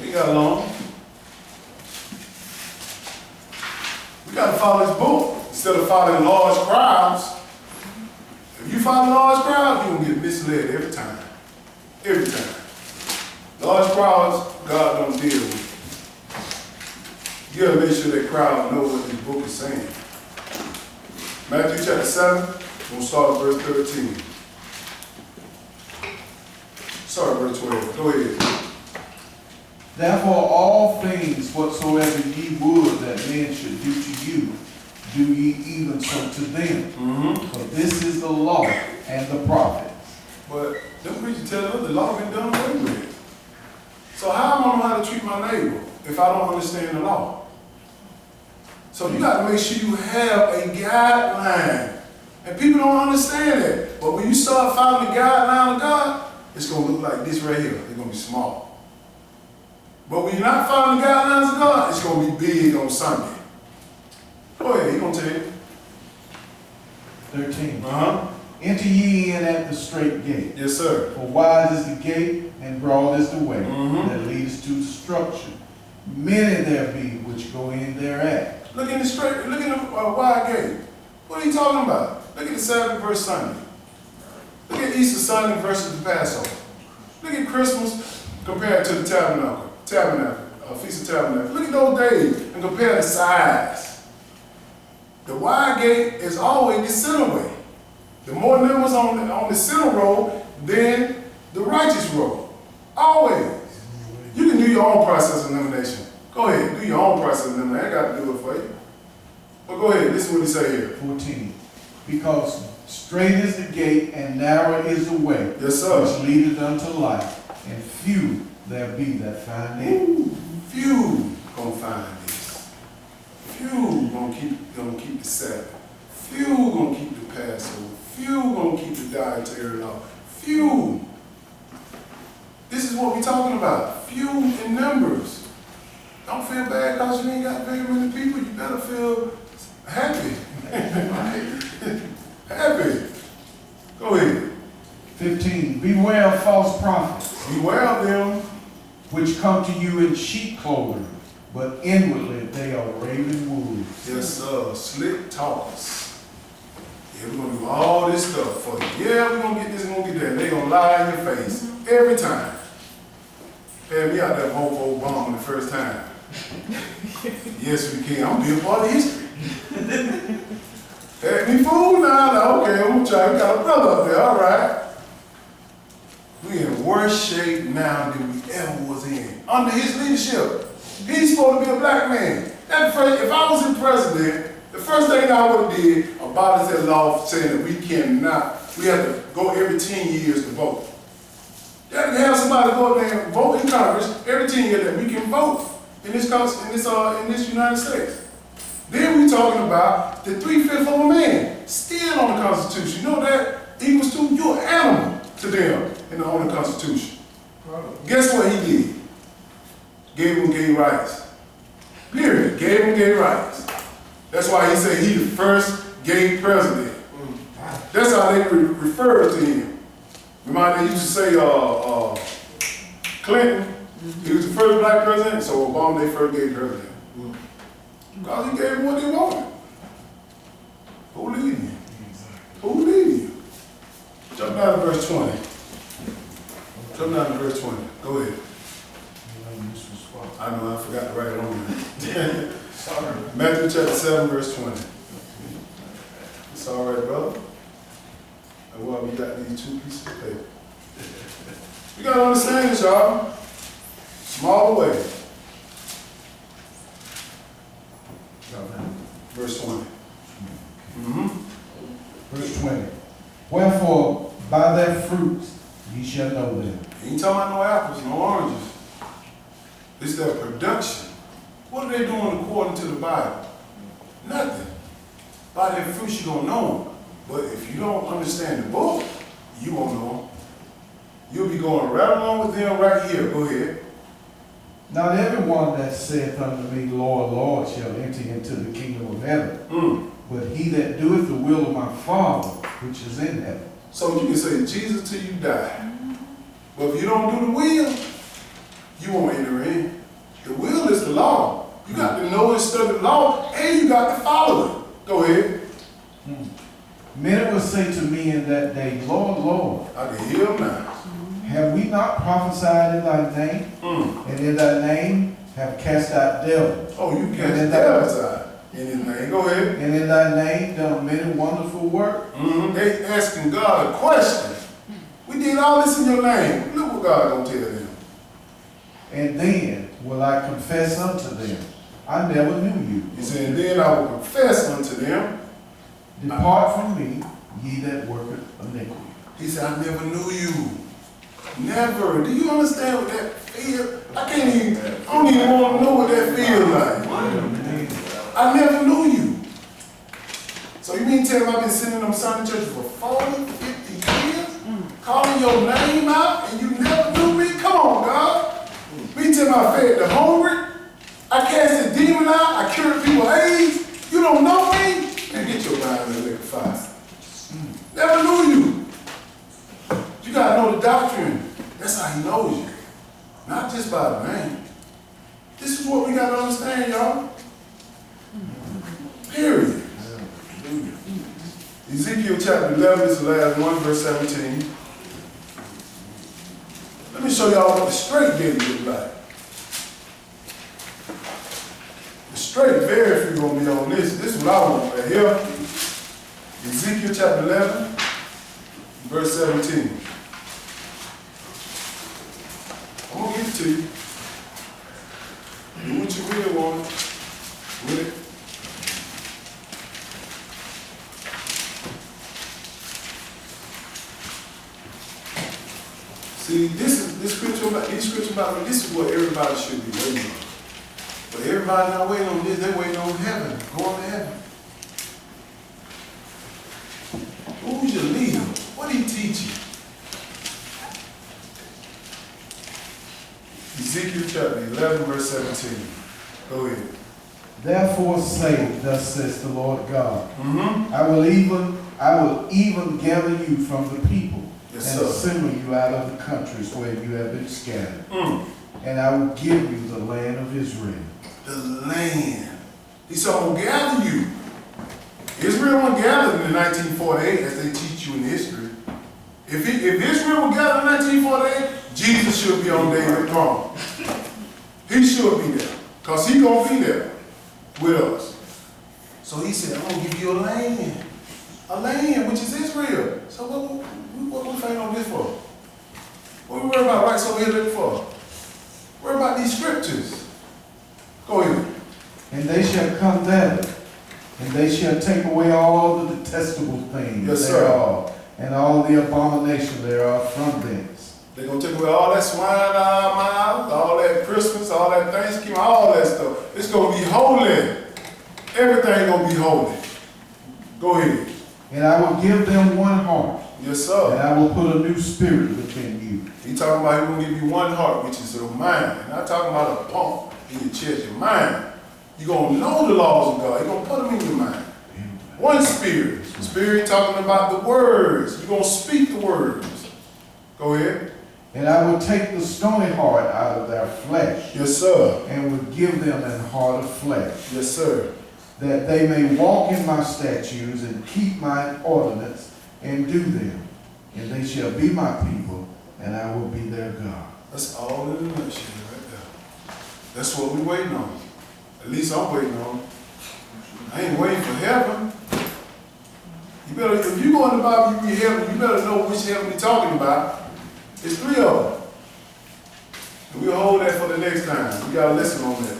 We got along. We got to follow this book instead of following large crowds. If you follow large crowds, you're going to get misled every time. Every time. Large crowds, God don't deal with. You got to make sure that crowd knows what this book is saying. Matthew chapter 7, we'll start at verse 13. Sorry, verse 12. Go ahead. Therefore all things whatsoever ye would that men should do to you, do ye even so to them. For this is the law and the prophets. But them preachers tell us the law been done away with. So how am I going to know how to treat my neighbor if I don't understand the law? So you got to make sure you have a guideline. And people don't understand that. But when you start following the guideline of God, it's going to look like this right here. It's going to be small. But when you're not following the guidelines of God, it's going to be big on Sunday. Go ahead, he's going to tell you. 13. Enter ye in at the straight gate. Yes, sir. For wide is the gate, and broad is the way that leads to destruction. Many there be which go in thereat. Look in the wide gate. What are you talking about? Look at the Sabbath versus Sunday. Look at Easter Sunday versus the Passover. Look at Christmas compared to the Feast of Tabernacle. Look at those days and compare the size. The wide gate is always the center way. The more numbers on the center road than the righteous road. Always. You can do your own process of elimination. Go ahead, do your own process of elimination. I ain't got to do it for you. But go ahead, listen what he say here. 14. Because straight is the gate and narrow is the way, Yes, sir. which leadeth unto life, and few there be that find it. Few gonna find this. Few gonna keep the Sabbath. Few gonna keep the Passover. Few gonna keep the dietary law. Few. This is what we're talking about. Few in numbers. Don't feel bad because you ain't got very many people. You better feel happy. Happy. Go ahead. 15. Beware of false prophets, Beware of them. which come to you in sheep clothing, but inwardly they are raven wolves. Yes, sir. Slick talkers. Yeah, we're going to do all this stuff for you. Yeah, we're going to get this and we're going to get that. And they're going to lie in your face every time. Had me out there vote for Obama the first time. Yes, we can. I'm going to be a part of history. Had me fooled now. Okay, I'm going to try. We got a brother up there. All right. We in worse shape now than we ever was in. Under his leadership. He's supposed to be a black man. If I was in president, the first thing I would have did about that law saying that we have to go every 10 years to vote. You have to have somebody go up there and vote in Congress every 10 years that we can vote in this United States. Then we talking about the 3/5 of a man still on the Constitution. You know that equals to you're an animal to them on the Constitution. Guess what he did? Gave him gay rights. Period. Gave him gay rights. That's why he said he the first gay president. That's how they refer to him. Remember they used to say Clinton, he was the first black president, so Obama their first gay president. Because he gave them what they wanted. Who leading you? Who leading you? Jump down to verse 20. Jump down to verse 20. Go ahead. I know, I forgot to write it on there. Sorry. Matthew chapter 7, verse 20. It's all right, brother. And well, we got these 2 pieces of paper. You got to understand this, y'all. Small way. Verse 20. Verse 20. Wherefore, by their fruits ye shall know them. He ain't talking about no apples, no oranges. It's their production. What are they doing according to the Bible? Nothing. By their fruits you're going to know them. But if you don't understand the book, you won't know them. You'll be going right along with them right here. Go ahead. Not everyone that saith unto me, Lord, Lord, shall enter into the kingdom of heaven, but he that doeth the will of my Father, which is in heaven. So you can say Jesus till you die. But if you don't do the will, you won't enter in. The will is the law. You got to know and study the law, and you got to follow it. Go ahead. Many will say to me in that day, Lord, Lord, I can hear them now. have we not prophesied in thy name? And in thy name have cast out devils? Oh, you And cast in devils out in his name. Go ahead. And in thy name done many wonderful works? They asking God a question. We did all this in your name. Look what God gonna tell them. And then will I confess unto them, I never knew you. He said, and then I will confess unto them. Depart from me, ye that worketh iniquity. He said, I never knew you. Never. Do you understand what that feel? I don't even want to know what that feels like. I never knew you. So you mean to tell me I've been sitting in them Sunday church for 40, 50 years, calling your name out, and you never knew me? Come on, God. Me tell me I fed the hungry, I cast the demon out, I cured people AIDS. You don't know me? Man, get your mind in the lake of fire. Never knew you. You gotta know the doctrine. That's how he knows you. Not just by the name. This is what we gotta understand, y'all. Period. Ezekiel chapter 11 is the last one, verse 17. Let me show y'all what the straight gate look like. The straight, very few gonna be on this. This is what I want right here. Ezekiel chapter 11, verse 17. I'm gonna give it to you. Do what you really want with it. See, this scripture about me, this is what everybody should be waiting on. But everybody not waiting on this, they're waiting on heaven, going to heaven. Who's your leader? What did he teach you? Ezekiel chapter 11, verse 17. Go ahead. Therefore say, thus says the Lord God, I will even gather you from the people, Yes, and sir. assemble you out of the countries where you have been scattered. And I will give you the land of Israel. The land. He said, I'm going to gather you. Israel wasn't gathered in 1948 as they teach you in history. If Israel was gathered in 1948, Jesus should be on David's throne. He should be there. Because he's going to be there with us. So he said, I'm going to give you a land. A land, which is Israel. So what we fighting on this for? What we worry about rights over here looking for? Worry about these scriptures. Go ahead. And they shall come thither, and they shall take away all the detestable things Yes, sir. thereof, and all the abomination thereof from thence. They're going to take away all that swine out of our mouths, all that Christmas, all that Thanksgiving, all that stuff. It's going to be holy. Everything going to be holy. Go ahead. And I will give them one heart, Yes, and sir. I will put a new spirit within you. He talking about he going to give you one heart, which is your mind. Not talking about a pump in your chest, your mind. You're going to know the laws of God. You're going to put them in your mind. One spirit. Spirit talking about the words. You're going to speak the words. Go ahead. And I will take the stony heart out of their flesh, Yes, sir. and will give them an heart of flesh, Yes, sir. that they may walk in my statutes and keep my ordinance and do them. And they shall be my people, and I will be their God. That's all in a nutshell right there. That's what we're waiting on. At least I'm waiting on. I ain't waiting for heaven. You better, if you go in the Bible, you read heaven, you better know which heaven we're talking about. It's 3 of them. And we'll hold that for the next time. We got a lesson on that.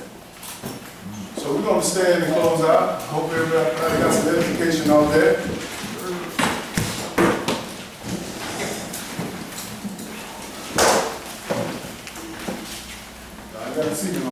So we're going to stand and close out. Hope everybody got some edification on that.